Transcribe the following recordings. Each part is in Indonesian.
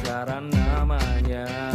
sekarang namanya.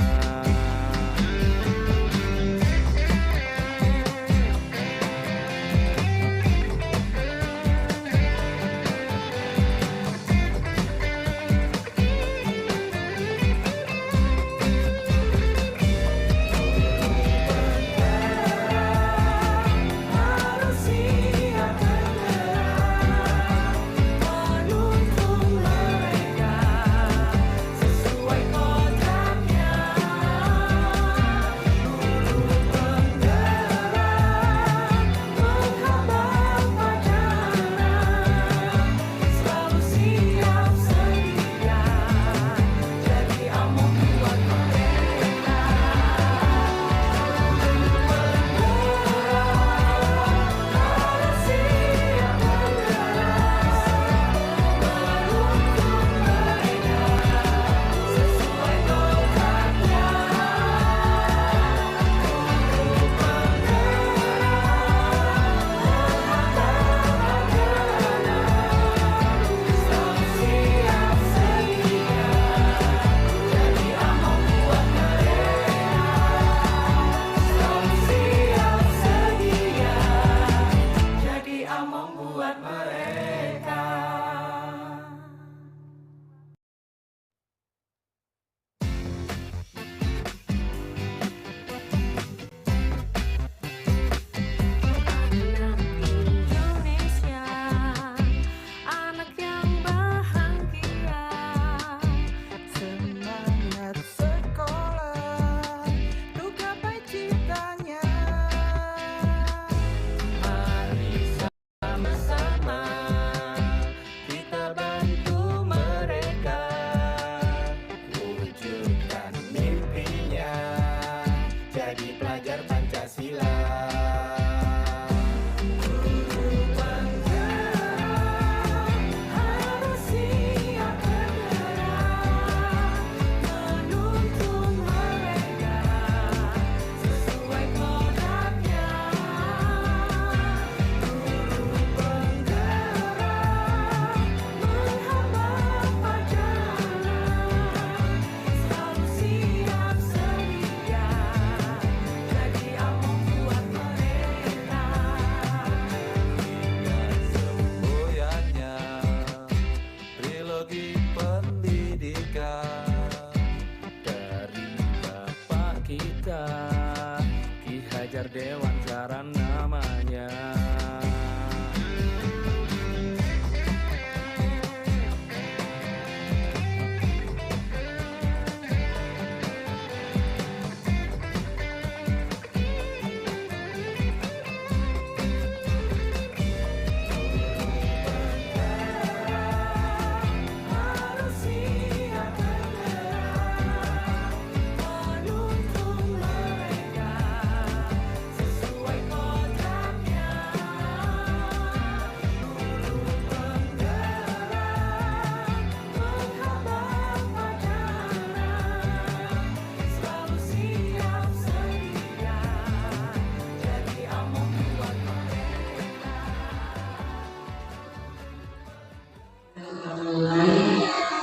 Ki Hajar Dewantara namanya.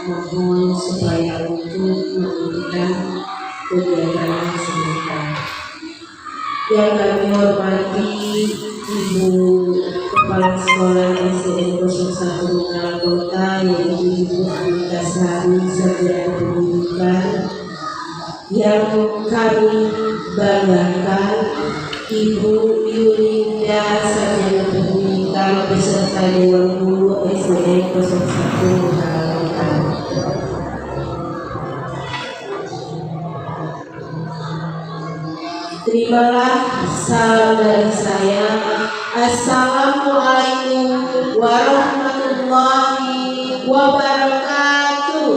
Mohon supaya untuk menghentikan kegiatan sebentar. Yang kami hormati Ibu Kepala Sekolah SDN 01 Menara Kota, yaitu Ibu Antasari Sarjana Pendidikan. Yang kami banggakan Ibu Yulinda Sarjana Pendidikan beserta Dewan Guru SDN 01 Menara Kota. Terimalah salam dari saya. Assalamualaikum warahmatullahi wabarakatuh.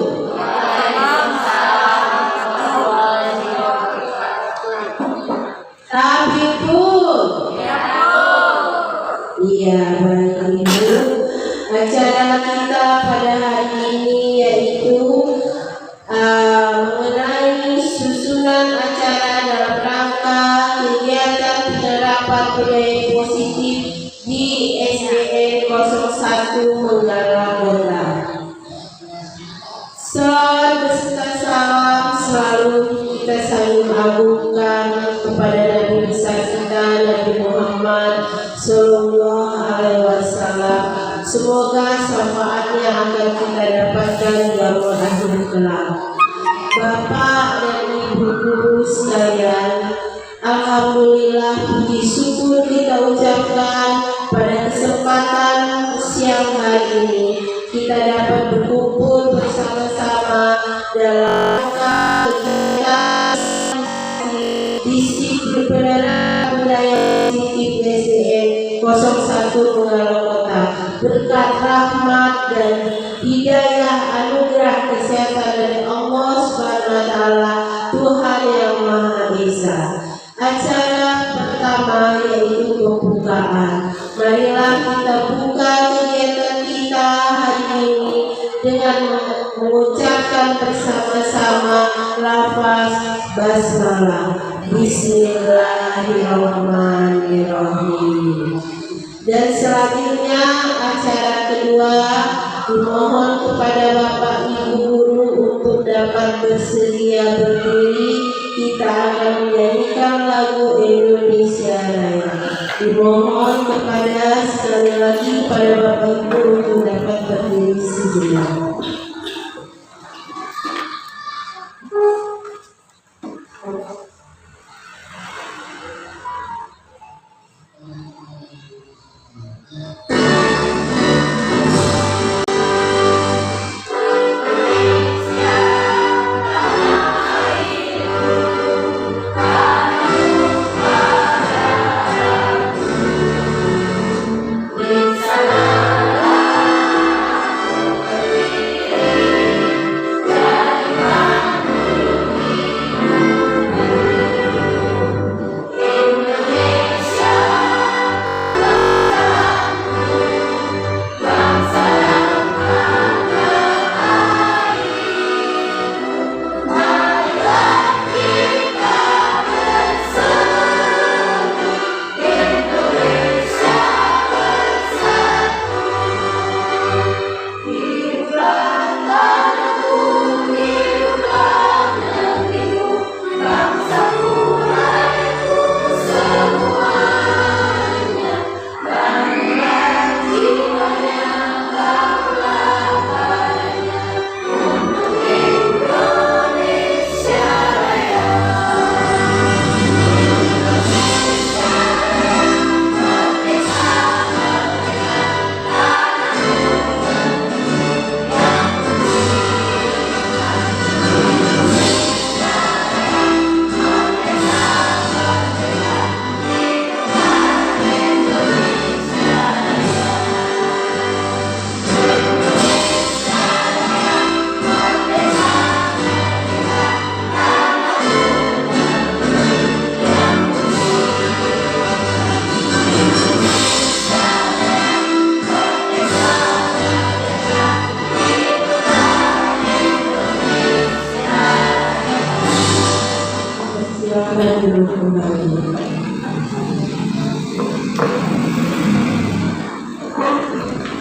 Tapi pun, iya barangkali Bu, acara kita pada hari ini yaitu mengenai susunan acara dalam rangka kegiatan penerapan budaya positif di SDN 01 Menara Kota. Salam beserta salam Bapak dan Ibu guru sekalian, alhamdulillah puji syukur kita ucapkan pada kesempatan siang hari ini kita dapat berkumpul bersama-sama dalam kegiatan disiplin penerapan budaya positif SDN 01 Mengarong Kota. Berkat rahmat dan hidayah anugerah kesehatan dari Allah Subhanahu wa Ta'ala, Tuhan yang Maha Esa. Acara pertama yaitu pembukaan. Marilah kita buka kegiatan kita hari ini dengan mengucapkan bersama-sama lafaz basmalah. Bismillahirrahmanirrahim. Dan selanjutnya acara kedua, dimohon kepada Bapak Ibu guru untuk dapat bersedia berdiri. Kita akan menyanyikan lagu Indonesia Raya. Dimohon kepada sekali lagi pada Bapak Ibu untuk dapat berdiri sejenak.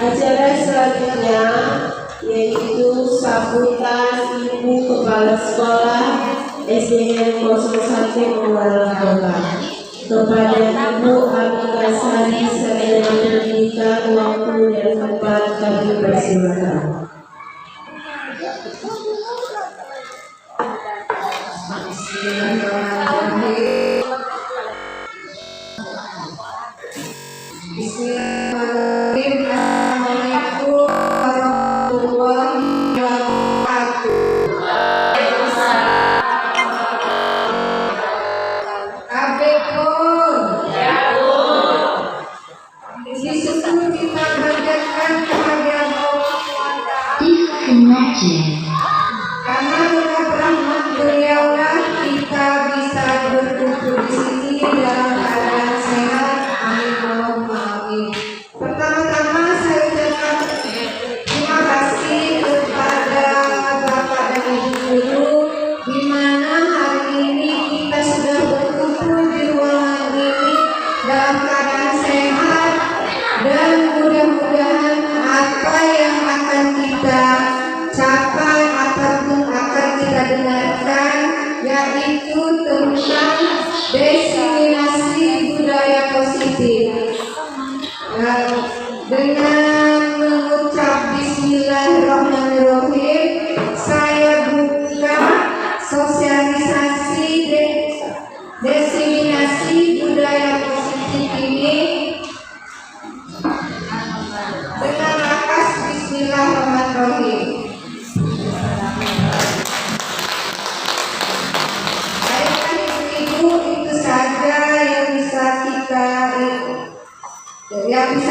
Acara selanjutnya yaitu sambutan Ibu Kepala Sekolah SDN 01 Mengarong Kota. Kepada Ibu Amika Sari saya memberikan waktu dan tempat, kami persilakan. Bismillahirrahmanirrahim. Assalamualaikum warahmatullahi wabarakatuh. Abekun. Di situ kita panjatkan kehadiran Allah Disconnected. karena berkat rahmat beliaulah kita bisa berkumpul di sini dalam keadaan sehat. Amin Allahumma amin. Pertama-tama saya ucapkan terima kasih kepada Bapak dan Ibu guru, di mana hari ini kita sudah berkumpul di ruangan ini dalam keadaan sehat, dan mudah-mudahan apa yang akan kita capai ataupun akan kita dengarkan yaitu tentang diseminasi budaya positif. Dengan mengucap Bismillahirrahmanirrahim, saya buka sosialisasi diseminasi budaya positif ini dengan lakas Bismillahirrahmanirrahim. Baiklah ibu-ibu, itu saja yang bisa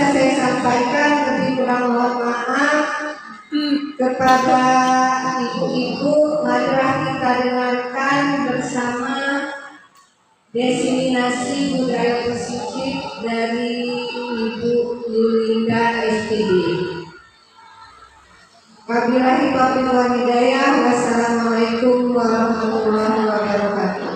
saya sampaikan. Lebih kurang mohon maaf. Kepada ibu-ibu, marilah kita dengarkan bersama diseminasi budaya positif dari Ibu Yulinda SPD. Wabillahi taufiq wal hidayah. Wassalamualaikum warahmatullahi wabarakatuh.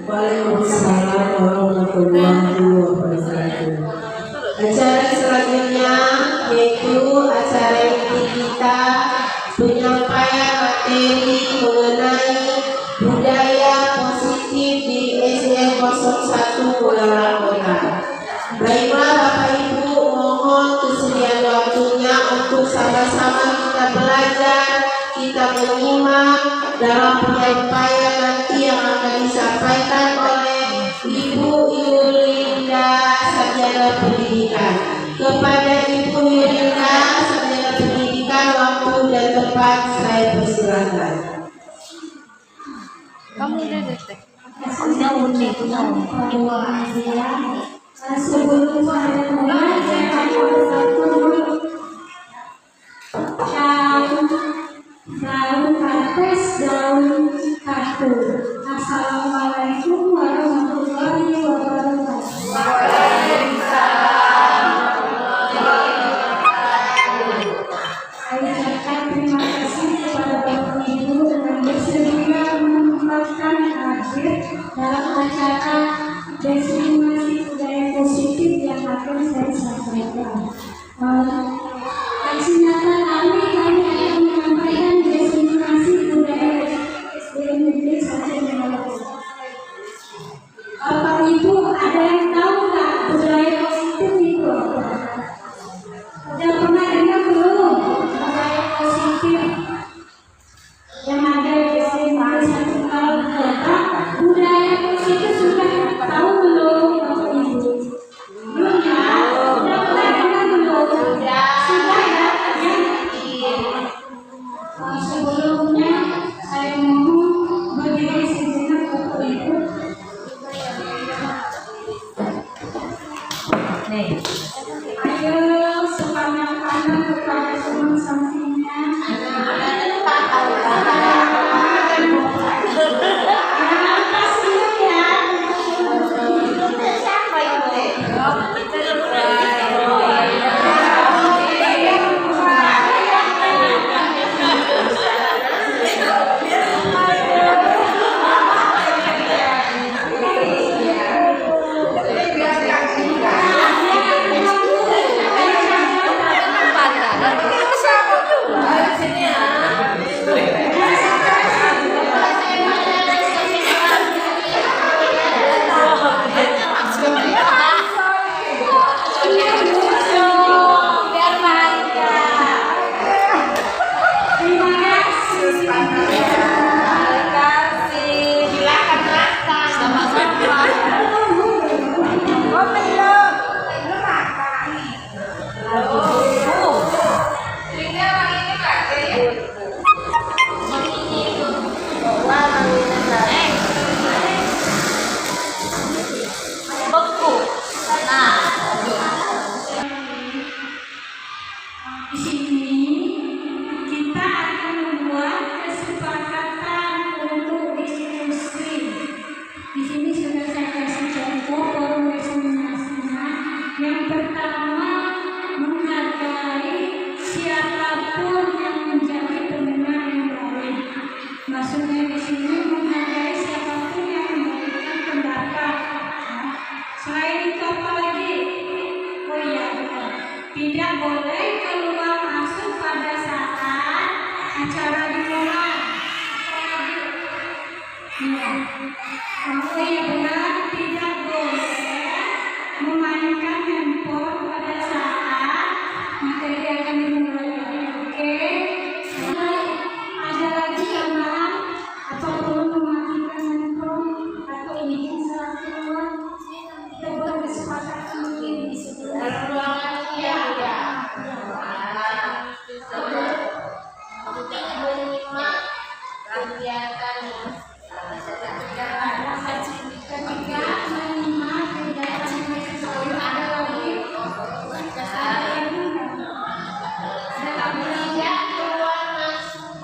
Waalaikumsalam warahmatullahi wabarakatuh. Acara selanjutnya yaitu acara inti kita, penyampaian materi mengenai budaya positif di SDN 01 Buleleng Kota. Baiklah Bapak Ibu, mohon kesediaan waktunya untuk sama-sama kita belajar, kita menyimak dalam penyampaian nanti yang akan disampaikan oleh Ibu Yulinda, Sarjana Pendidikan. Kepada Ibu Yulinda, Sarjana Pendidikan, waktu dan tempat saya persilakan. Kamu udah detek. Sebelum saya mulai, saya akan berkata daun kates, daun kartu. Assalamualaikum warahmatullahi wabarakatuh. Saya ucapkan terima kasih kepada Bapak Ibu yang bersedia menempatkan hadir dalam acara diseminasi budaya positif yang akan saya sampaikan. Kesempatan kami akan menyampaikan diseminasi budaya positif di negeri Sarjana. Bapak Ibu, ada yang tahu nggak budaya positif itu apa? Sudah pernah dengar belum budaya positif yang ada di negeri Sarjana? Budaya positif sudah tahu belum Bapak Ibu? Belum ya? Sudah pernah dengar belum? Sudah ya? Sebelumnya saya mohon berdiri sejenak Bapak Ibu. Ayo sepanjang kanan kepada teman sampingnya. Di sini kita akan membuat kesepakatan untuk diskusi. Di sini sudah saya kasih contoh forum diseminasinya. Yang pertama, menghargai siapapun yang menjadi pendengar yang baik. Maksudnya di sini menghargai siapapun yang memberikan pendapat. Selain itu apa lagi? Oh iya, tidak boleh keluar masuk pada saat acara dimulai. Iya. Oh iya benar, tidak boleh memainkan handphone pada saat kegiatan Ketiga, menyimak kegiatan mahasiswa. Ada lagi tidak keluar masuk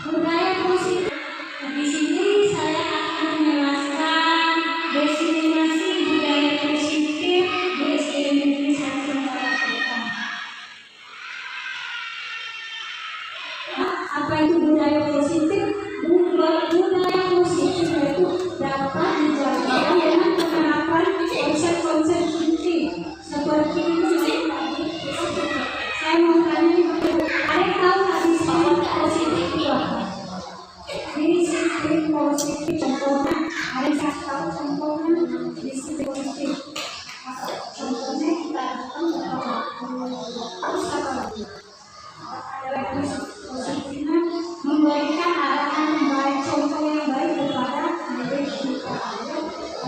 budaya positif. Di sini saya akan menjelaskan definisi budaya positif di SD Negeri 1 Balikpapan. Apa itu budaya positif? Budaya positif itu dapat dijalankan dengan penerapan konsep-konsep inti seperti saya mau tanya, ada yang tahu nggak disiplin positif itu apa? Disiplin positif contohnya, ada yang kasih tahu contohnya disiplin positif. Contohnya kita terus apa lagi? Ada positifnya memberikan arahan yang baik, contoh yang baik kepada diri kita.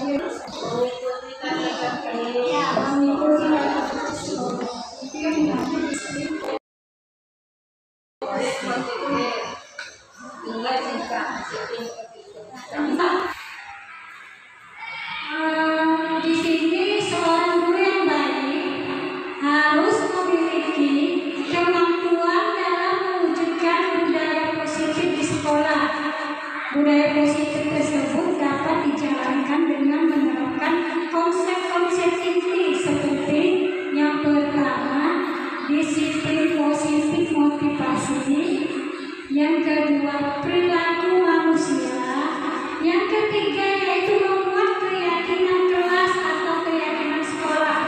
mengikuti kata Ya, mengikuti kata tersebut. Itu yang namanya disiplin. Iya jika Di sini seorang guru yang baik harus memiliki kemampuan dalam mewujudkan budaya positif di sekolah. Budaya positif tersebut dapat dijalankan dengan menerapkan konsep-konsep inti seperti yang pertama, disiplin positif motivasi, yang kedua, perilaku manusia, yang ketiga yaitu membuat keyakinan kelas atau keyakinan sekolah,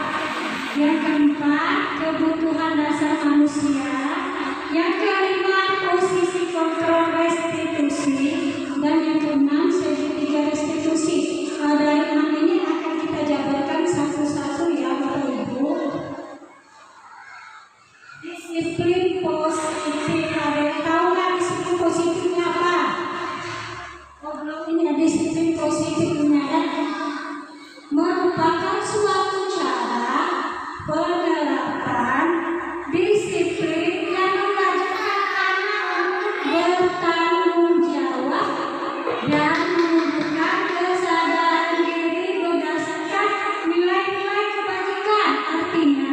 yang keempat, kebutuhan dasar manusia, yang kelima, posisi kontrol restitusi, dan yang keenam, segitiga restitusi. Dari 6 ini akan kita jabarkan satu-satu ya Bapak Ibu. Disiplin positif, ada yang tahu nggak disiplin positifnya apa? Oh belum, ini ada disiplin positifnya dan merupakan suatu cara penerapan disiplin yang mengajarkan anak untuk bertanggung jawab dan menunjukkan kesadaran diri berdasarkan nilai-nilai kebajikan. Artinya,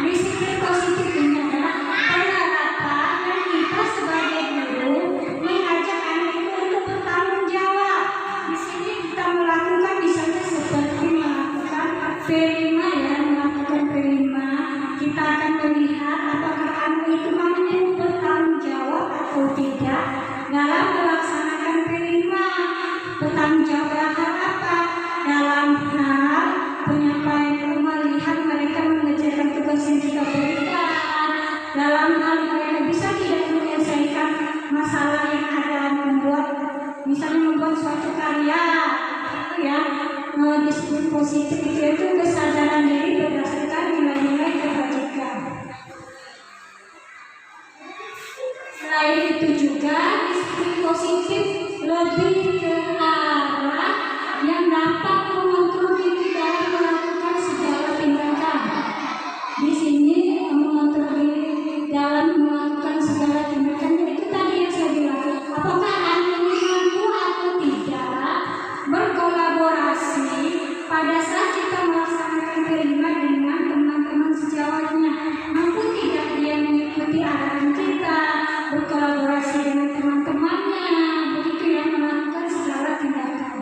disiplin positif ini adalah penerapan dan kita sebagai guru mengajak anak itu untuk bertanggung jawab. Di sini kita melakukan misalnya seperti melakukan P5 ya, melakukan P5. Kita akan melihat apakah anak itu mampu bertanggung jawab atau tidak dalam melaksanakan P5. Bertanggung jawab dalam hal apa? Dalam hal penyampaian melihat mereka mengerjakan tugas yang kita berikan, dalam hal mereka bisa tidak menyelesaikan masalah yang ada, misalnya membuat suatu karya, ya. Disiplin positif itu kesadaran diri berdasarkan nilai-nilai kebajikan. Selain itu juga disiplin positif lebih ke arah yang dapat mengontrol diri dalam melakukan segala tindakan. Di sini mengontrol diri dalam melakukan segala tindakan itu tadi yang saya bilang. Apakah anak ini mampu atau tidak berkolaborasi pada saat kita melaksanakan kelima dengan teman-teman sejawatnya? Mampu tidak dia mengikuti arahan kita, berkolaborasi dengan teman-temannya, begitu yang melakukan segala tindakan.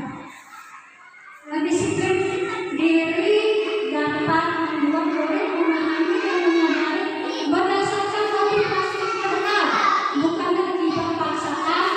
Disiplin diri dapat membuat murid memahami dan menyadari berdasarkan motivasi internal, bukan akibat paksaan,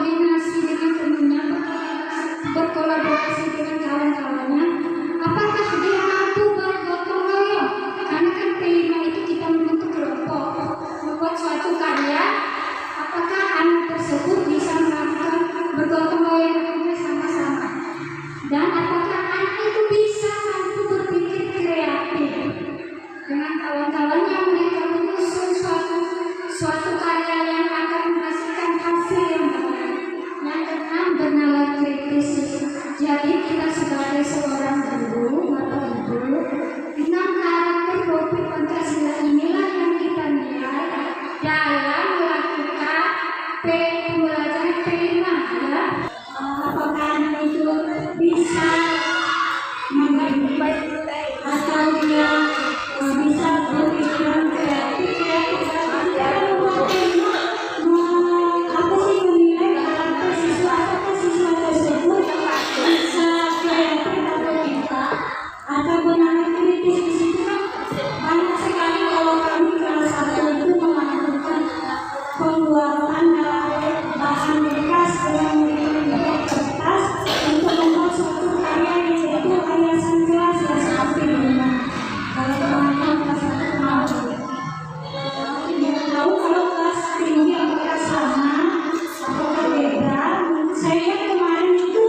berkoordinasi dengan temannya, berkolaborasi dengan kawan-kawannya, apakah dia mampu bergotong royong? Karena kan P5 itu kita membentuk kelompok, membuat suatu karya. Apakah anak tersebut bisa melakukan bergotong royong bersama-sama? Dan apakah anak itu bisa mampu berpikir kreatif dengan kawan-kawannya, mereka menyusun suatu karya yang akan menghasilkan hasil yang baik. Yang keenam, bernalar kritis. Jadi kita sebagai seorang guru atau ibu, 6 karakter profil Pancasila inilah yang kita nilai dalam melakukan pembelajaran P5 ya. Apakah anak itu bisa membaik atau dia bisa berpikiran kreatif ya. Aku sih menilai karakter siswa atau siswa tersebut bisa kreatif atau tidak, atau benar kritis di situ kan banyak sekali. Kalau kami kelas 1 itu melakukan pembuatan bahan bekas dengan menggunakan kertas untuk membuat suatu karya, yaitu hiasan kelas ya, seperti ini. Kalau teman-teman kelas 1 mau tahu kalau kelas tinggi apakah sama apakah beda, saya lihat kemarin itu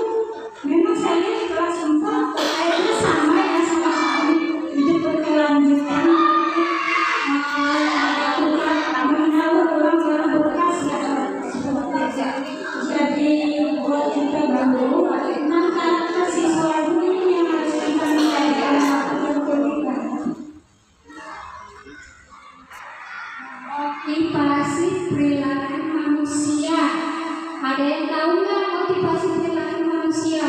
memang saya lihat di kelas 4 kayaknya sama ya, sama-sama itu berkelanjutan mendaur ulang barang bekas ya. Jadi buat kita guru, 6 karakter siswa ini yang harus kita nilai dalam satu pendidikan. Motivasi perilaku manusia. Ada yang tahu nggak motivasi perilaku manusia?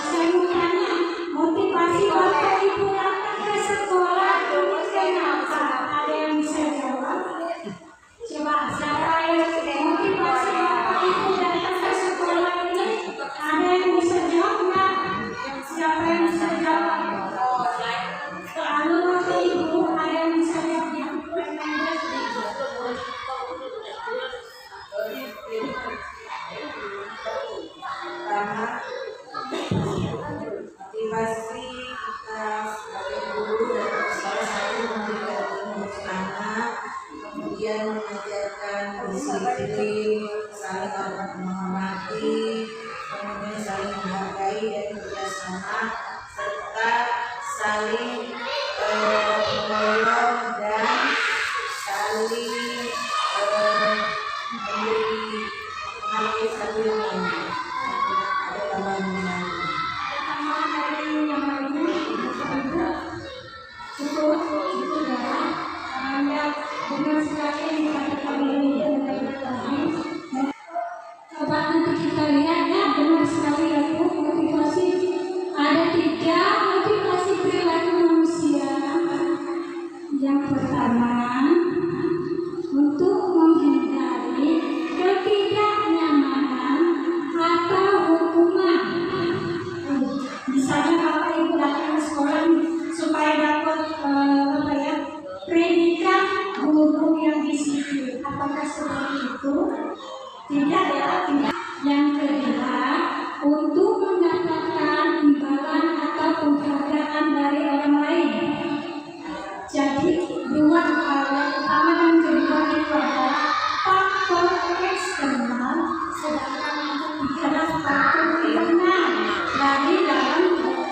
Saya mau tanya, motivasi bapak ibu datang ke sekolah ini kenapa? Ada yang bisa jawab? Coba siapa yang motivasi bapak ibu datang ke sekolah ini? Ada yang bisa jawab nggak? Siapa yang bisa jawab? Kalau bapak ibu ada yang bisa jawab? Pertama, motivasi kita sebagai guru dan salah satu memberikan ilmu anak, kemudian mengajarkan disiplin, saling menghormati, kemudian saling menghargai dan kerjasama, serta saling menolong dan saling memberi pengertian satu yang lain. Ada tambahan lagi. Coba nanti kita lihat ya, benar sekali ya Bu, motivasi. Ada 3 motivasi perilaku manusia. Yang pertama, untuk menghindari ketidaknyamanan atau hukuman. Misalnya Bapak Ibu datang ke sekolah supaya dapat predikat guru yang disiplin. Apakah seperti itu? Tidak ya, tidak. Yang kedua, untuk mendapatkan imbalan atau penghargaan dari orang lain. Jadi 2 hal yang pertama dan kedua itu adalah faktor eksternal, sedangkan yang ketiga adalah faktor internal dari dalam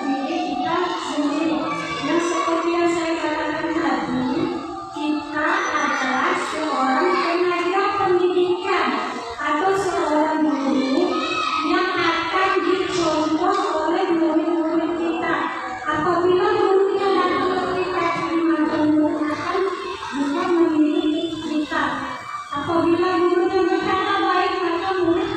diri kita sendiri. Dan seperti yang saya katakan tadi, kita adalah seorang tenaga pendidikan atau seorang guru yang akan dicontoh oleh murid-murid kita. Apabila gurunya datang ketika murid akan juga memiliki kita. Apabila gurunya berkata baik, maka murid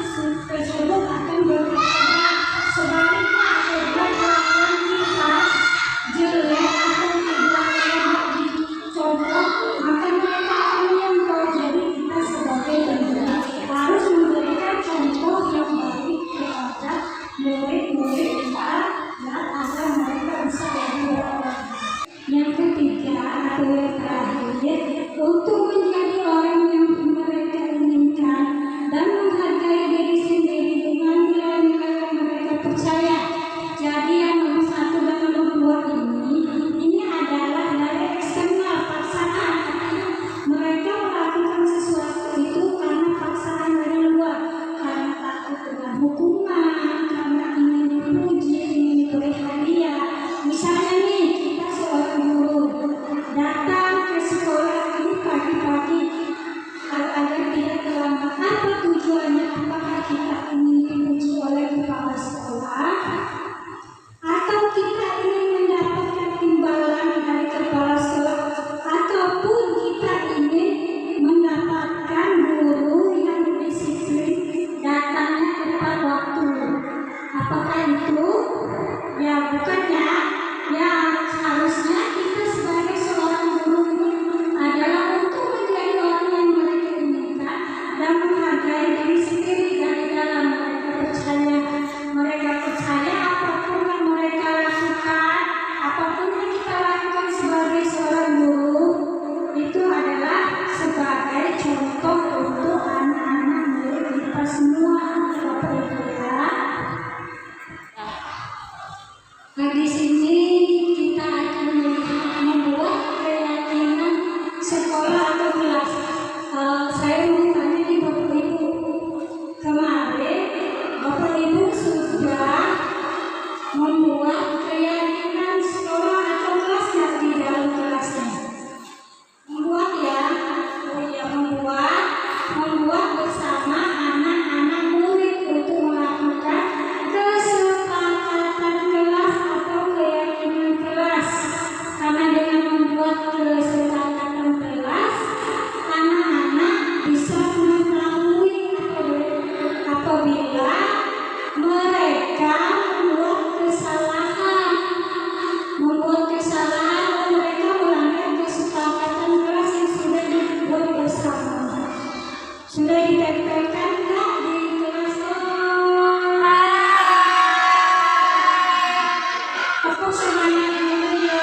kita semua, Bapak Ibu ya. Nah, di sini kita akan membuat keyakinan sekolah atau kelas. Saya mau tanya nih Bapak Ibu, kemarin Bapak Ibu sudah membuat keyakinan sekolah atau kelas yang di dalam kelasnya? Membuat ya, membuat bersama anak-anak murid untuk melakukan kesepakatan kelas atau keyakinan kelas. Karena dengan membuat kesepakatan kelas, anak-anak bisa mengetahui apabila mereka membuat kesalahan dan mereka melanggar kesepakatan kelas yang sudah dibuat bersama. Sudah ditempelkan nggak di kelas? Apa semuanya ini ya?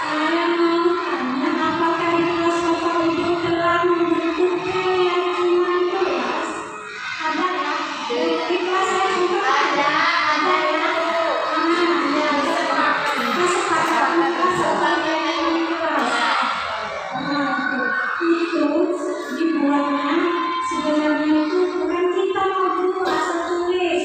Saya mau tanya, apakah di kelas Bapak Ibu telah membentuk keyakinan kelas? Ada ya? Di kelas saya juga ada ya? Kesepakatan kelas atau keyakinan kelas. Itu dibuatnya sebenarnya itu bukan kita mau buat asal tulis.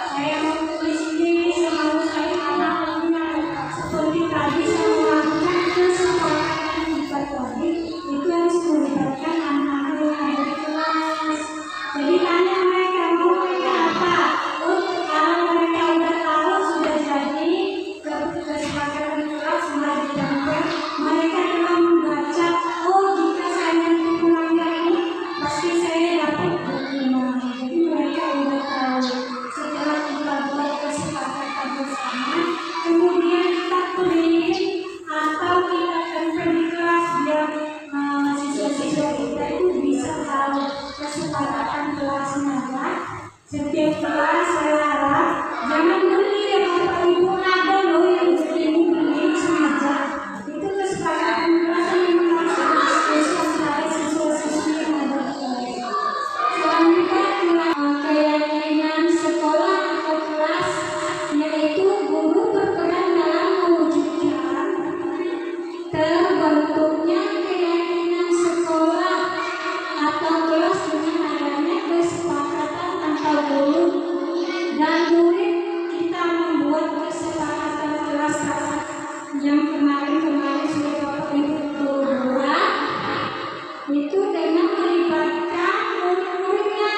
Saya mau tulis ini semau saya anaknya. Seperti tadi saya melakukan kesepakatan kita tadi, itu harus melibatkan anak-anak yang ada di kelas. Jadi tanya mereka mau mereka apa? Kalau mereka udah tahu sudah jadi kesepakatan kelas sudah ditempel, mereka telah membaca. Jika saya nanti melanggar ini, pasti saya dapat hukuman. Jadi mereka udah tahu. Setelah kita buat kesepakatan bersama, kemudian kita print atau kita tempel di kelas biar siswa-siswa kita itu bisa tahu kesepakatan kelasnya ya. Setiap kelas saya harap jangan beli ya Bapak Ibu, ada loh yang beli sengaja. Itu kesepakatan kelas yang harus siswa-siswi yang ada di kelas. Selanjutnya keyakinan sekolah atau kelas, yaitu guru berperan dalam mewujudkan terbentuknya keyakinan sekolah atau kelas dengan adanya kesepakatan antara guru dan murid. Kita membuat kesepakatan kelas yang kemarin sudah Bapak Ibu buat, itu dengan melibatkan murid-muridnya.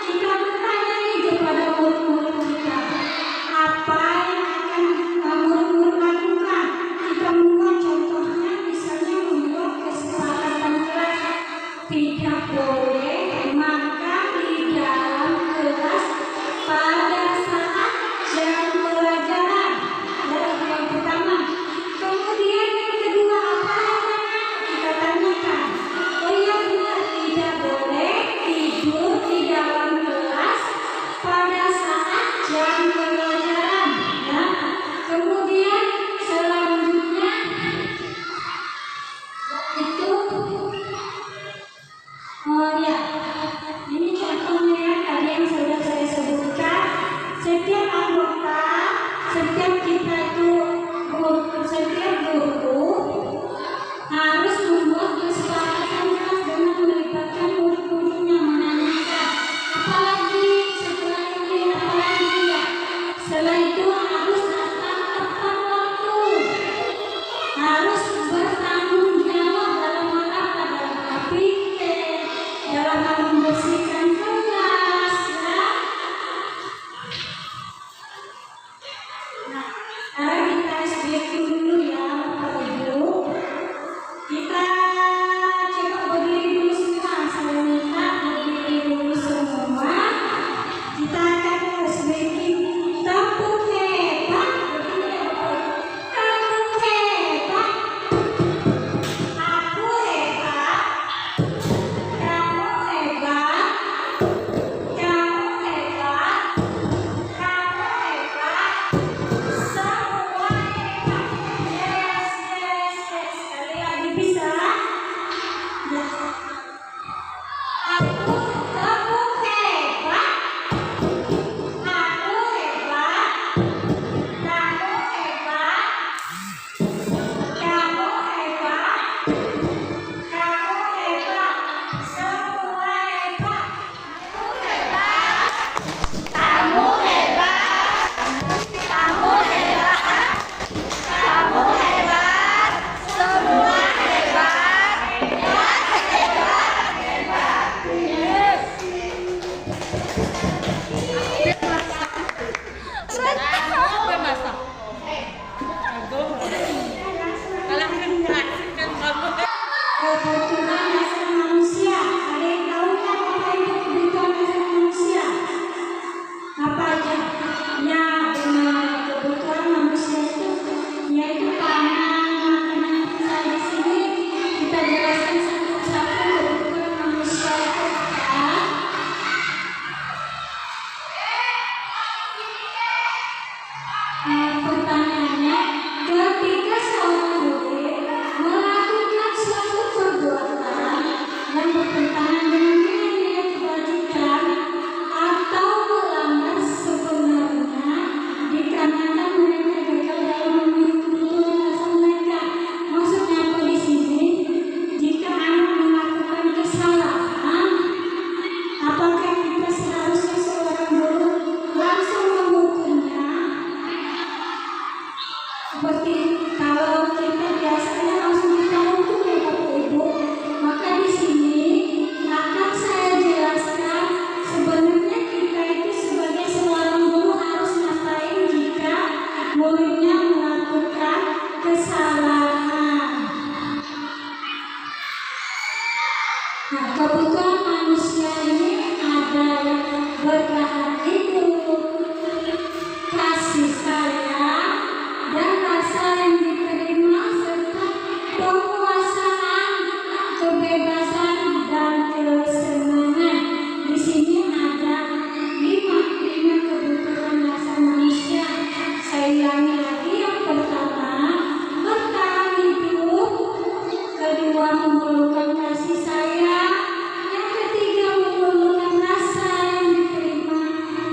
Kita bertanya nih kepada murid-murid kita, apa yang akan murid-murid lakukan? Kita membuat contohnya, misalnya membuat kesepakatan kelas tidak boleh makan di dalam kelas pada saat jam pelajaran. Yang pertama. Kemudian yang kedua apa? Kita tanyakan. Yang benar, tidak boleh tidur di dalam kelas pada saat jam pelajaran. Ya. Kemudian selanjutnya itu ya, ini contohnya tadi yang sudah saya sebutkan. Setiap anggota, setiap kita itu, setiap guru harus membuat kesepakatan kelas dengan melibatkan murid-muridnya, menanyakan apalagi setelah ini, apalagi ya. Setelah itu harus datang tepat waktu, harus bertanggung jawab dalam hal apa? Dalam hal pikir, dalam Nah, kebutuhan manusia ini ada bertahan hidup, kasih sayang, dan rasa yang diterima serta penguasaan, kebebasan dan kesenangan. Di sini ada lima kebutuhan dasar manusia. Saya ulangi lagi, yang pertama bertahan hidup, kedua memerlukan kasih sayang, yang ketiga memerlukan rasa yang diterima,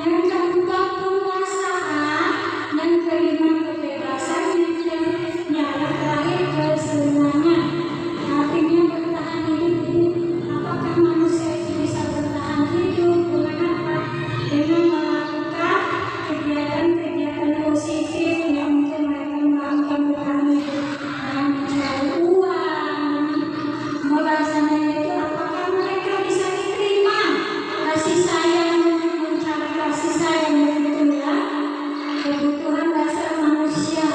yang keempat penguasaan, yang kelima kebebasan, yang terakhir kesenangan. Artinya bertahan hidup ini, apakah manusia itu bisa bertahan hidup? Dengan apa? Dengan melakukan kegiatan-kegiatan positif yang mungkin mereka melakukan bertahan hidup, dengan mencari uang, melaksanakan itu. Apakah mereka bisa diterima kasih sayang, mencari kasih sayang? Begitulah kebutuhan dasar manusia.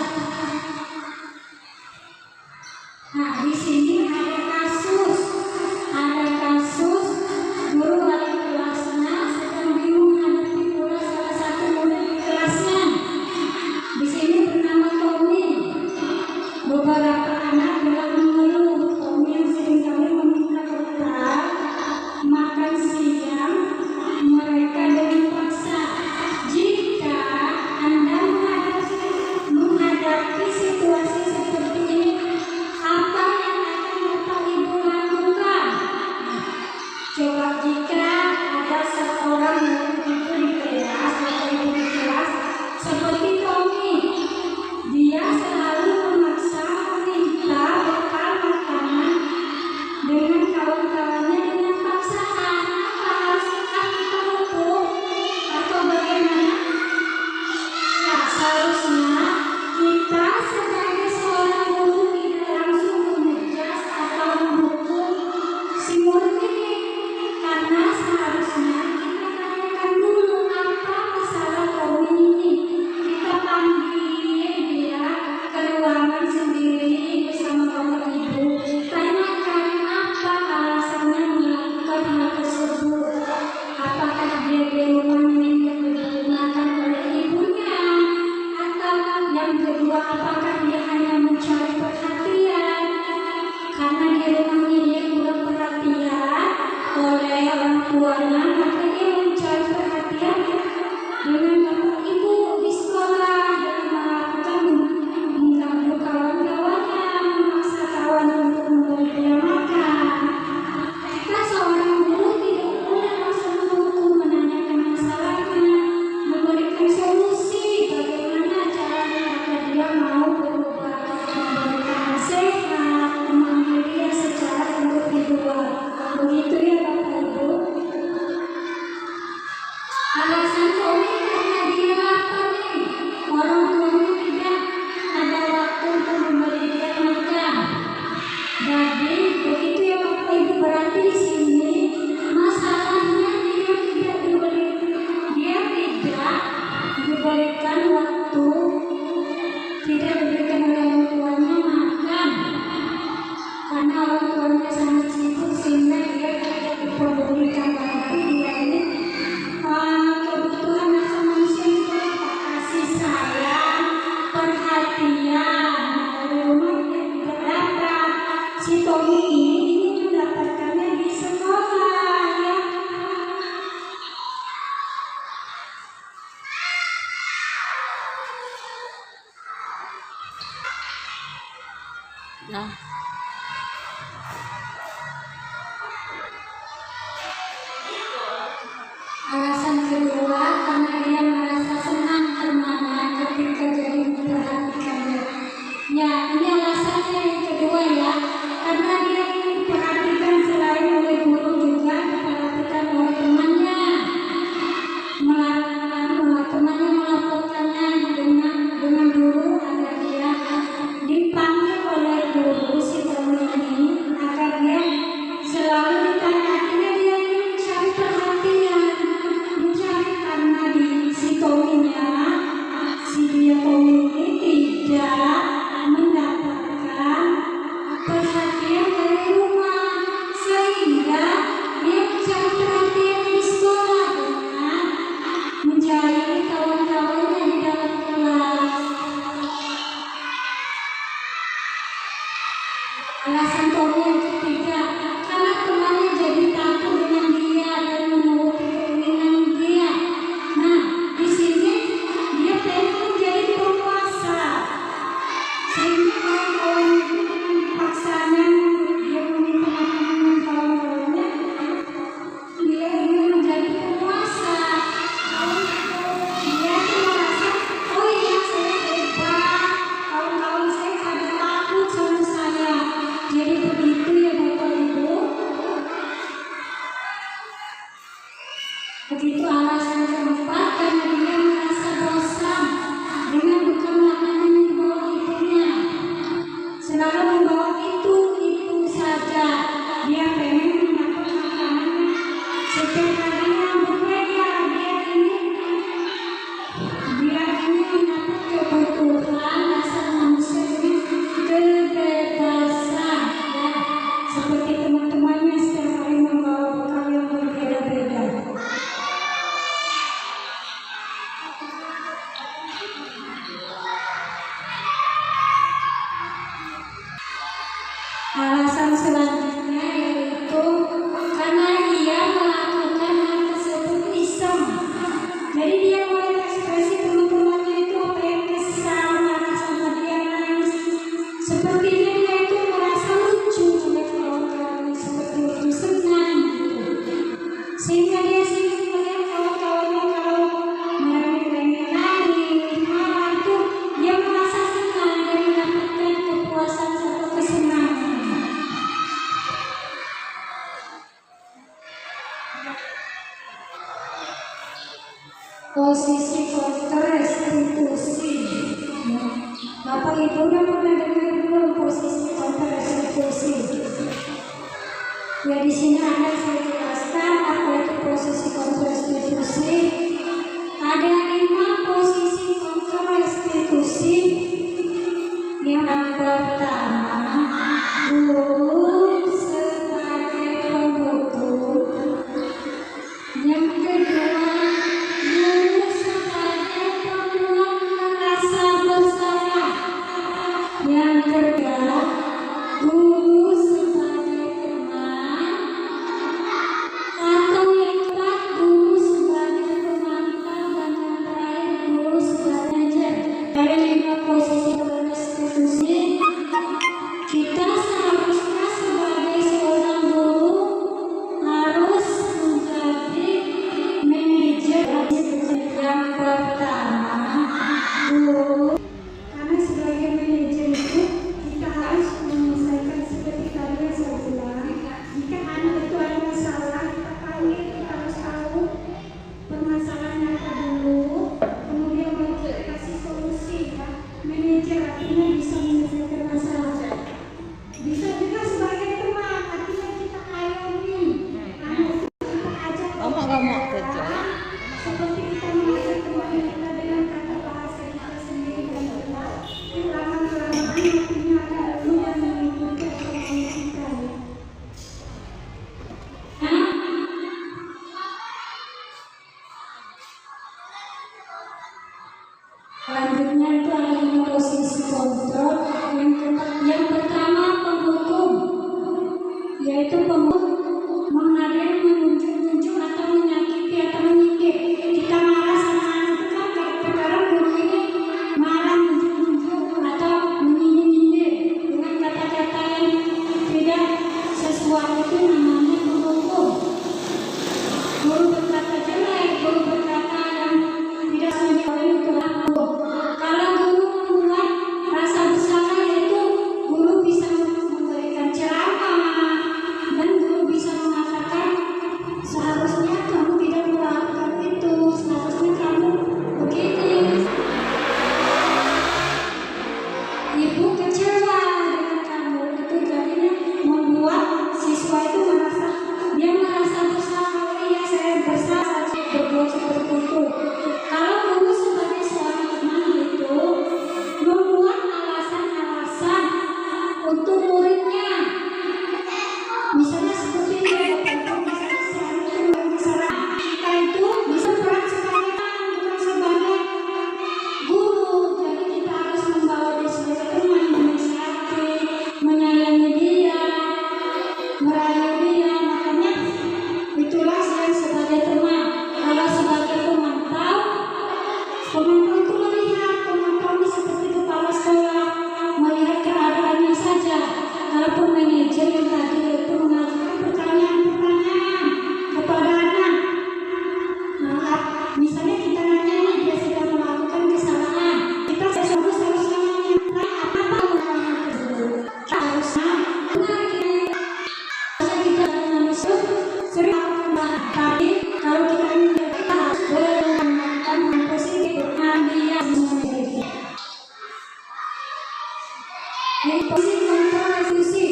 Nah, di sini ada kasus guru wali kelasnya sedang bingung menghadapi pula salah satu murid di kelasnya. Di sini bernama Tommy. Beberapa anak bilang mengeluh. Tommy yang seringkali meminta bekal makan siang mereka dengan paksa. Jika Anda menghadapi situasi seperti ini, apa yang akan Bapak Ibu lakukan? Coba jika ada seorang murid itu di kelas, Bapak Ibu di kelas, seperti Tommy, dia selalu memaksa meminta bekal makanan dengan kawan-kawannya dengan paksaan. Apa harus kita hukum atau bagaimana? Ya, seharusnya kita sebagai seorang guru tidak langsung mengejas atau menghukum si murid ini, karena seharusnya kita tanyakan dulu apa masalah Tommy ini. Kita panggil dia ke ruangan sendiri bersama Bapak Ibu, tanyakan apa alasannya melakukan hal tersebut. Apakah dia di rumah ingin digunakan oleh ibunya, atau yang kedua apakah dia hanya mencari perhatian karena di rumahnya dia kurang perhatian oleh orang tuanya, maka dia mencari perhatian dengan Bapak Ibu di sekolah dan melakukan mengganggu kawan-kawannya, memaksa kawan untuk memberi dia makan. Kita seorang guru tidak boleh langsung menghukum, menanyakan masalahnya, memberikan solusi bagaimana caranya agar dia mau berubah, memberikan nasihat, memanggil dia secara individual. Begitu ya Bapak Ibu. Alasan Tommy karena dia lapar nih, orang tuanya tidak ada waktu untuk memberi dia makan. Jadi begitu ya Bapak Ibu, berarti di sini masalahnya dia tidak diberikan waktu, tidak diberikan oleh orang tuanya makan, karena orang tuanya sangat sibuk sehingga dia tidak diperdulikan. Berarti dia ini kebutuhan dasar Posisi kontrarestitusi. Bapak Ibu udah pernah dengar belum posisi kontrarestitusi? Ya di sini ada saya jelaskan apa itu posisi kontrarestitusi. Ada 5 posisi kontrarestitusi. Yang pertama, guru sebagai pembutuh. Yang kedua, guru sebagai pemulang rasa bersalah. Yang ketiga, guru sebagai teman. Atau yang keempat, guru sebagai pemantau. Dan yang terakhir, guru sebagai ajar. Dari 5 posisi kontrarestitusi, kita seharusnya sebagai seorang guru harus menjadi manajer. Yang pertama, guru. Karena sebagai manajer itu kita harus menyelesaikan seperti tadi yang saya bilang. Jika anak itu ada masalah, kita panggil, kita harus tahu permasalahannya apa dulu, kemudian baru kita kasih solusi. Ya, manajer artinya bisa menyelesaikan masalah. Bisa juga sebagai teman, artinya kita ayomi anak itu kita ajak berbicara, seperti kita mengajak teman kita dengan kata bahasa kita sendiri dan benar. Lama-kelamaan hatinya akan luluh dan mengikuti apa yang kita. Selanjutnya itu ada 5 posisi kontrol. Yang pertama penghukum, yaitu penghukum menghadir, menunjuk-nunjuk atau menyakiti atau menyindir. Kita marah sama anak itu kan sekarang guru ini marah, menunjuk-nunjuk atau menyindir dengan kata-kata yang tidak sesuai, itu namanya penghukum. Guru berkata jelek, guru berkata yang tidak sesuai itu aku. Kalau guru membuat rasa bersalah, yaitu guru bisa memberikan ceramah dan guru bisa mengatakan seharusnya kamu tidak melakukan itu, seharusnya kamu begini. Ibu kecewa dengan kamu, itu jadinya membuat siswa itu merasa bersalah. Oh iya, saya bersalah berbuat seperti itu. Kalau guru sebagai seorang teman itu membuat alasan-alasan untuk muridnya, misalnya seperti ini, misalnya kita itu bisa peran sebagai teman, bukan sebagai guru. Jadi kita harus membawa dia sebagai teman, menasihati, menyayangi dia, merayu dia. Makanya itulah saya sebagai teman. Kalau sebagai pemantau itu melihat, pemantau ini seperti kepala sekolah, melihat keadaannya saja. Kalaupun manajer yang tadi itu mengajukan pertanyaan-pertanyaan kepada anak, misalnya kita nanya nih, dia sudah melakukan kesalahan, kita harusnya nanya apa tersebut. Harusnya benar ini. Kita manusia sering melakukan tadi. Kalau kita harus boleh menggunakan positif dia sendiri. Ini posisi kontrarestitusi.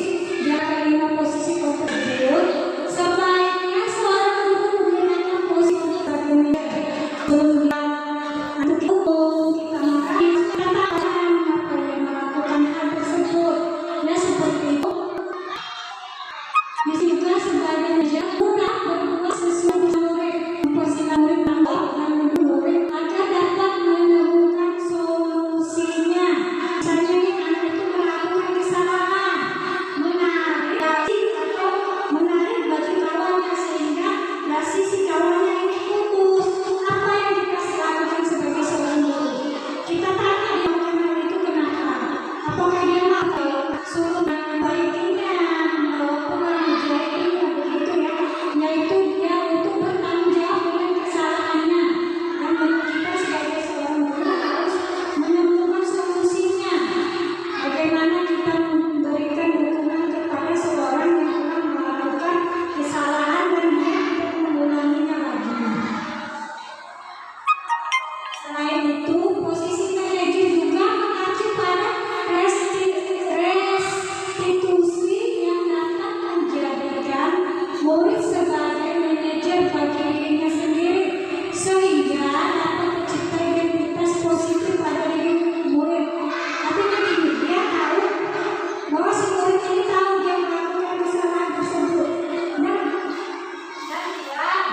Jika 5 posisi kontrarestitusi, sebaiknya seorang guru menggunakan posisi kontrarestitusi. Untuk kita mengatakan apa yang melakukan hal tersebut. Ya seperti itu. Juga sebagai menjaga berbuat sesuatu murid.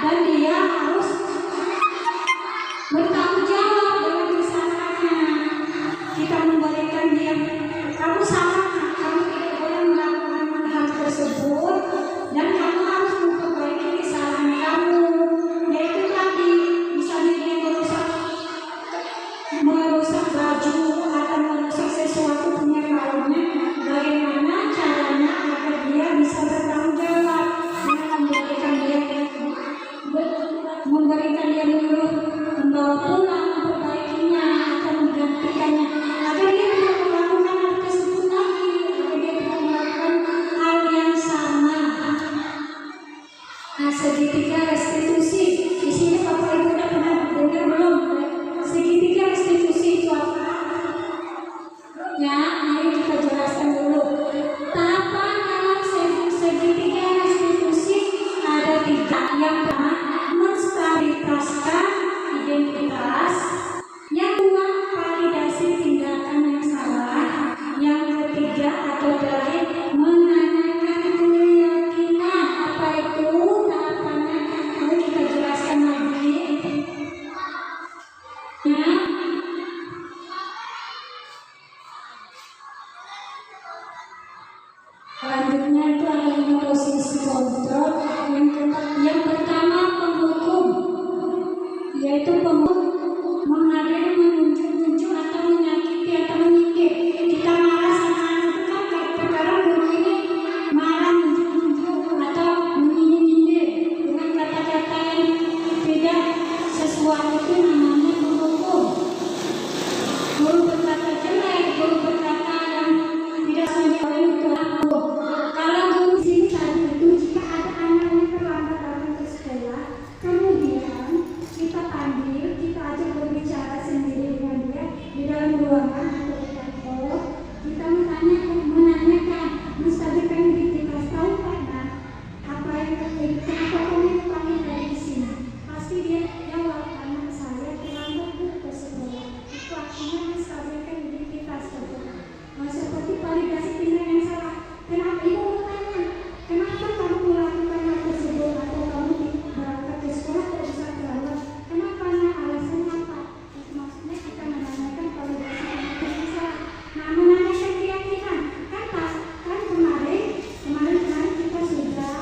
dan dia harus bertanggung jawab dengan kesalahannya. Kita memberikan dia, kamu salah, kamu tidak boleh melakukan hal tersebut, dan kamu harus memperbaiki kesalahan kamu. Yaitu tadi, misalnya dia merusak baju atau merusak sesuatu punya kawannya, bagaimana caranya agar dia bisa bertanggung jawab dengan memberikan dia dulu membawa pulang, memperbaikinya atau menggantikannya agar dia tidak melakukan hal tersebut lagi, agar dia tidak melakukan hal yang sama. Nah, segitiga restitusi di sini Bapak Ibu udah pernah dengar belum? Segitiga restitusi itu apa? Ya, mari kita jelaskan dulu. Tahapan dalam segitiga restitusi ada 3. Yang pertama, menstabilitaskan identitas. Yang kedua, validasi tindakan yang salah. Yang ketiga atau terakhir, menanyakan keyakinan. Apa itu tahapannya? Mari kita jelaskan lagi. Ya. Selanjutnya itu ada 5 posisi kontrol. Yang pertama penghukum, yaitu penghukum mengadili, menunjuk atau menyakiti atau menyindir. Kita marah sama anak itu kan kayak sekarang guru ini marah, menunjuk atau menyindir dengan kata-kata yang tidak sesuai, itu namanya penghukum. Guru berkata jelek, guru berkata yang tidak sesuai itu aku. Kalau guru sini tadi itu, jika ada anak yang terlambat datang ke sekolah, kemudian kita panggil, kita ajak berbicara sendiri dengan dia di dalam ruangan atau di kantor, kita menanyakan, menstabilkan identitas. Tahu Pak, nah, apa yang terjadi? Kenapa kamu dipanggil dari sini? Pasti dia jawab, anak saya terlambat ke sekolah. Itu artinya menstabilkan identitas. Seperti validasi tindakan yang salah. Kenapa ibu bertanya? Kenapa kamu melakukan hal tersebut, atau kamu berangkat ke sekolah tidak bisa terlambat? Kenapa? Nah, alasannya apa? Maksudnya kita menanyakan validasi tindakan yang salah. Nah, menanyakan keyakinan. Kan kemarin kita sudah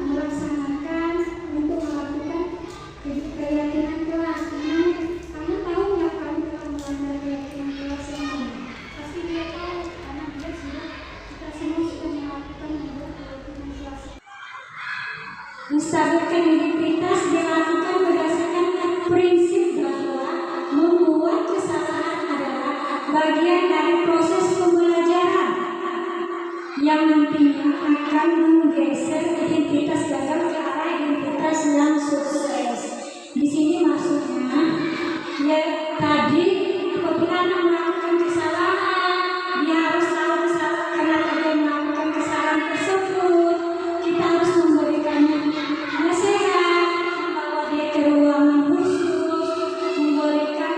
melaksanakan untuk melakukan keyakinan kelas. Kamu tahu nggak kamu telah melanggar keyakinan kelas yang mana? Pasti dia tahu, karena dia kita semua sudah melakukan membuat keyakinan kelas. Menstabilkan identitas dilakukan berdasarkan prinsip bahwa membuat kesalahan adalah bagian dari proses pembelajaran yang nantinya akan menggeser identitas gagal ke arah identitas yang sukses. Di sini maksudnya, ya tadi apabila anak melakukan kesalahan, dia harus tahu kenapa dia melakukan kesalahan tersebut. Kita harus memberikannya nasihat, membawa dia ke ruangan khusus, memberikan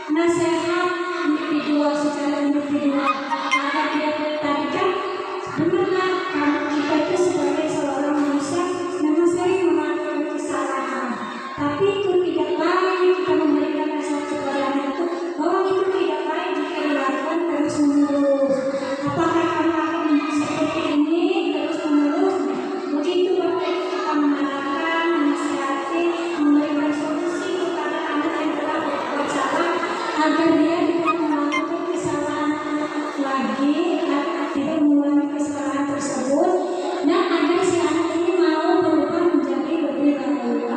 nasihat individual, secara individual, agar dia tadi kan benar kita itu sebagai seorang manusia memang sering melakukan kesalahan, tapi itu tidak baik. Kita memberikan nasihat kepada anak itu bahwa itu tidak baik jika dilakukan terus menerus. Apakah kamu akan seperti ini terus menerus? Begitu Bapak Ibu kita mengarahkan, menasihati, memberikan solusi kepada anak yang telah berbuat salah agar dia tidak melakukan kesalahan lagi, tidak mengulangi kesalahan tersebut, dan agar si anak ini mau berubah menjadi lebih baik.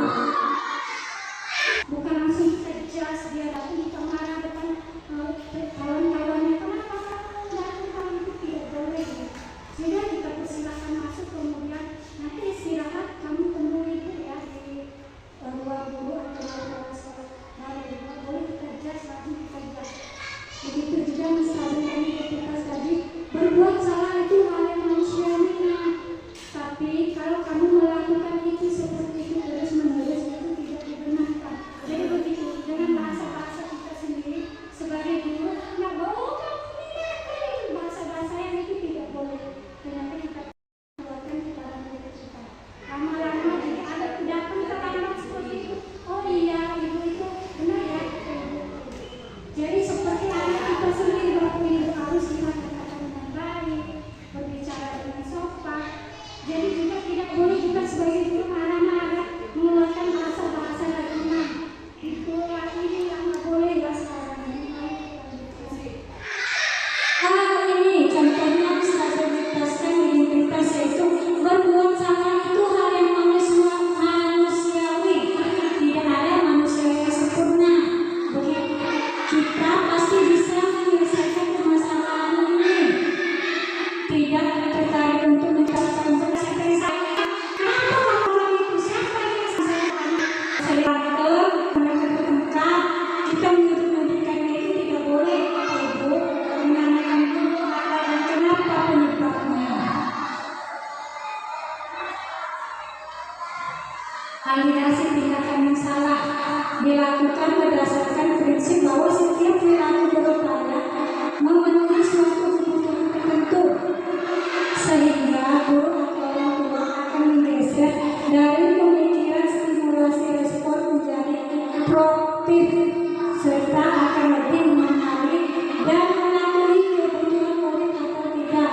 Bukan langsung tegas dia datang kita marah depan kawan-kawannya, kenapa kamu melakukan itu, tidak boleh. Sudah kita persilakan masuk, kemudian nanti istirahat, kamu temui ibu ya di ruang guru atau kelas sekolah. Nah, boleh kita jas, langsung kita jas. Begitu juga menstabilkan identitas tadi. Berbuat salah itu hal yang manusiawi, tapi kalau kamu melakukan itu seperti itu terus menerus, itu tidak dibenarkan. Jadi begitu, dengan bahasa-bahasa kita sendiri sebagai guru, nggak boleh kamu ini bahasa-bahasa yang itu tidak boleh. Kenapa kita keluarkan kepada kita sebagai guru marah-marah, mengeluarkan bahasa-bahasa lainnya. Itu ini yang nggak boleh lah sekarang. Ini contohnya bisa saya jelaskan di identitas, yaitu berbuat salah itu hal yang manusiawi. Tidak ada manusia yang sempurna. Begitu kita pasti bisa menyelesaikan permasalahan ini. Tidak tertarik untuk menciptakan seperti saya. Kenapa orang itu siapa yang saya katakan mereka bertengkar, kita menyudutkannya itu tidak boleh, Ibu. Menanyakan dulu apa dan kenapa penyebabnya. Validasi tindakan yang salah dilakukan berdasarkan prinsip bahwa setiap perilaku berupaya memenuhi suatu kebutuhan tertentu, sehingga guru atau orang tua akan menggeser dari pemikiran stimulasi respon menjadi proaktif, serta akan lebih mengenali dan mengakui kebutuhan murid atau tidak.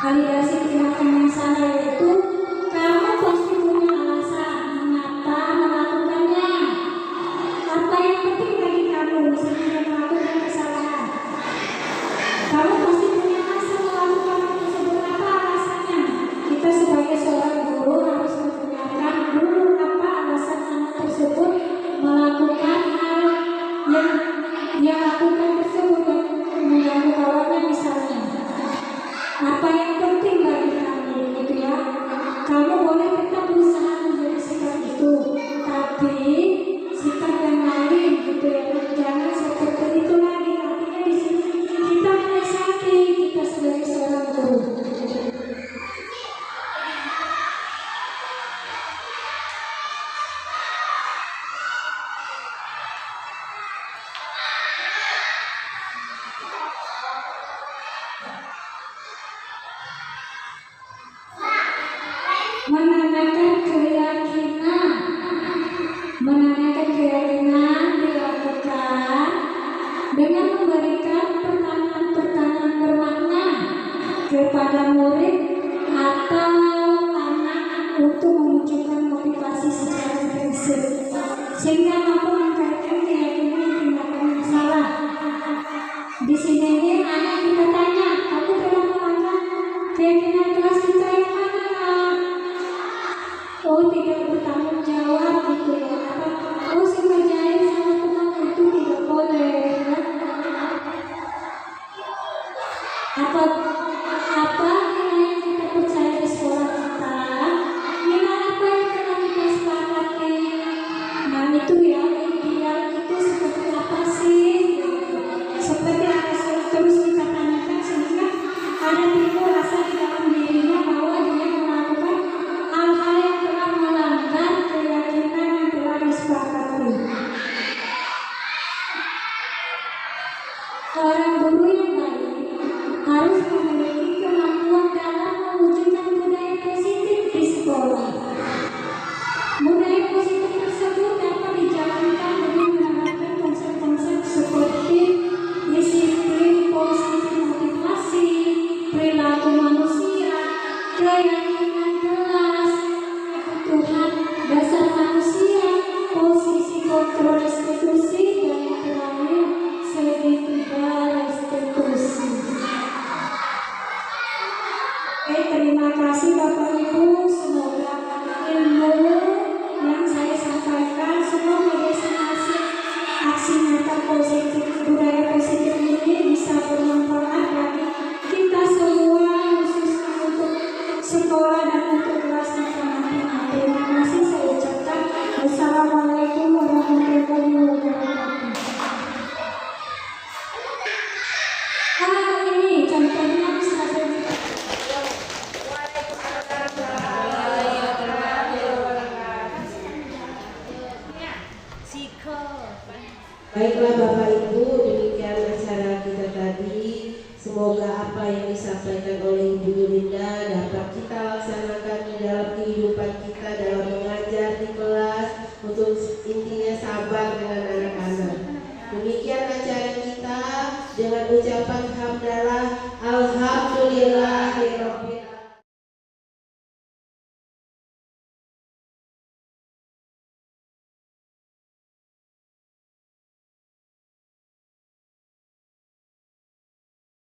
Validasi tindakan yang salah yaitu kamu pasti punya alasan mengapa melakukannya. Apa yang penting bagi kamu sehingga melakukan kesalahan? Kamu pasti punya alasan melakukan hal tersebut. Apa alasannya? Kita sebagai seorang guru harus mendengarkan dulu apa alasan anak tersebut melakukan hal yang dia lakukan tersebut mengganggu kawannya misalnya. Apa yang penting bagi kamu, gitu ya? Kamu boleh tetap berusaha menjadi sikap itu, tapi sikap yang lain, gitu ya. Jangan seperti itu lagi. Artinya di sini kita menasihati kita sebagai seorang guru. Menanyakan keyakinan dilakukan dengan memberikan pertanyaan-pertanyaan bermakna kepada murid atau anak untuk memunculkan motivasi secara prinsip sehingga mampu mengkaitkan keyakinan tindakan yang salah. Di sini ini anak kita tanya, kamu telah melanggar keyakinan kelas kita yang mana? Oh, tidak bertanggung jawab, gitu ya. Oh, si kerjain sama teman itu tidak boleh, ya. Apa nilai yang kita percaya di sekolah kita, nilai apa yang telah kita sepakati. Nah itu ya, ideal itu seperti apa sih? Seperti apa terus kita tanyakan sehingga ada timbul rasa di dalam dirinya bahwa dia melakukan hal-hal yang telah melanggar keyakinan yang telah disepakati. Orang guru yang baik harus memiliki kemampuan dalam mewujudkan budaya positif di sekolah. Budaya positif tersebut dapat dijalankan dengan menerapkan konsep-konsep seperti disiplin, positif motivasi, perilaku manusia, keyakinan jelas, kebutuhan dasar manusia, posisi kontrol restitusi, dan yang terakhir segitiga restitusi. Terima kasih Bapak Ibu, semoga ilmu yang saya sampaikan semoga destinasi aksi nyata positif budaya positif ini bisa bermanfaat bagi kita semua, khususnya untuk sekolah dan untuk kelas nanti. Terima kasih saya ucapkan. Wassalamualaikum warahmatullahi wabarakatuh. Ini contohnya bisa saya Baiklah Bapak Ibu, demikian acara kita tadi. Semoga apa yang disampaikan oleh Ibu Yulinda dapat kita laksanakan di dalam kehidupan kita dalam mengajar di kelas. Untuk intinya sabar